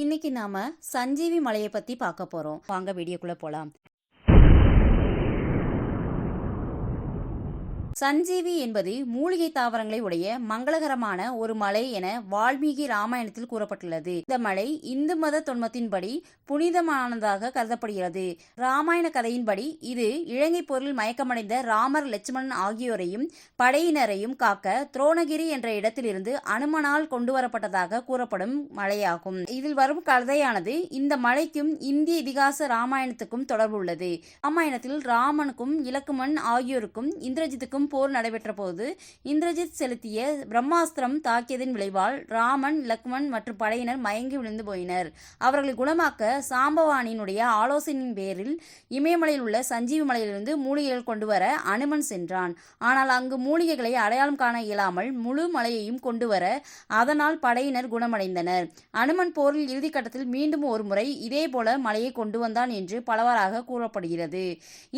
இன்னைக்கு நாம சஞ்சீவி மலையை பத்தி பார்க்க போறோம். வாங்க வீடியோக்குள்ள போலாம். சஞ்சீவி என்பது மூலிகை தாவரங்களை உடைய மங்களகரமான ஒரு மலை என வால்மீகி ராமாயணத்தில் கூறப்பட்டுள்ளது. இந்த மலை இந்து மத தொன்மத்தின்படி புனிதமானதாக கருதப்படுகிறது. ராமாயண கதையின்படி இது இலங்கை போரில் மயக்கமடைந்த ராமர், லட்சுமணன் ஆகியோரையும் படையினரையும் காக்க துரோணகிரி என்ற இடத்திலிருந்து அனுமனால் கொண்டு வரப்பட்டதாக கூறப்படும் மலையாகும். இதில் வரும் கதையானது இந்த மலைக்கும் இந்திய இதிகாச ராமாயணத்துக்கும் தொடர்பு உள்ளது. ராமாயணத்தில் ராமனுக்கும் இலக்குமன் ஆகியோருக்கும் இந்திரஜித்துக்கும் போர் நடைபெற்ற போது இந்திரஜித் செலுத்திய பிரம்மாஸ்திரம் தாக்கியதன் விளைவால் ராமன், லக்மன் மற்றும் படையினர் மயங்கி விழுந்து போயினர். அவர்களை குணமாக்க சாம்பவானினுடைய ஆலோசனையின் பேரில் இமயமலையில் உள்ள சஞ்சீவி மலையிலிருந்து மூலிகைகள் கொண்டு வர அனுமன் சென்றான். ஆனால் அங்கு மூலிகைகளை அடையாளம் காண இயலாமல் முழு மலையையும் கொண்டு வர அதனால் படையினர் குணமடைந்தனர். அனுமன் போரில் இறுதிக்கட்டத்தில் மீண்டும் ஒரு முறை இதே போல மலையை கொண்டு வந்தான் என்று பலவாறாக கூறப்படுகிறது.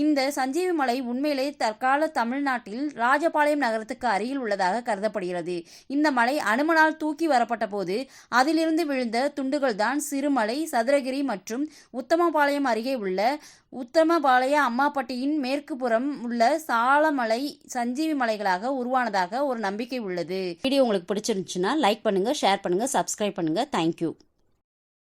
இந்த சஞ்சீவி மலை உண்மையிலே தற்கால தமிழ்நாட்டில் ராஜபாளையம் நகரத்துக்கு அருகில் உள்ளதாக கருதப்படுகிறது. இந்த மலை அனுமனால் தூக்கி வரப்பட்ட போது அதிலிருந்து விழுந்த துண்டுகள் தான் சிறுமலை, சதுரகிரி மற்றும் உத்தமபாளையம் அருகே உள்ள உத்தமபாளைய அம்மாப்பட்டியின் மேற்கு புறம் உள்ள சாலமலை சஞ்சீவி மலைகளாக உருவானதாக ஒரு நம்பிக்கை உள்ளது. வீடியோ உங்களுக்கு பிடிச்சிருந்துச்சுன்னா லைக் பண்ணுங்க, ஷேர் பண்ணுங்க, சப்ஸ்கிரைப் பண்ணுங்க. தேங்க்யூ.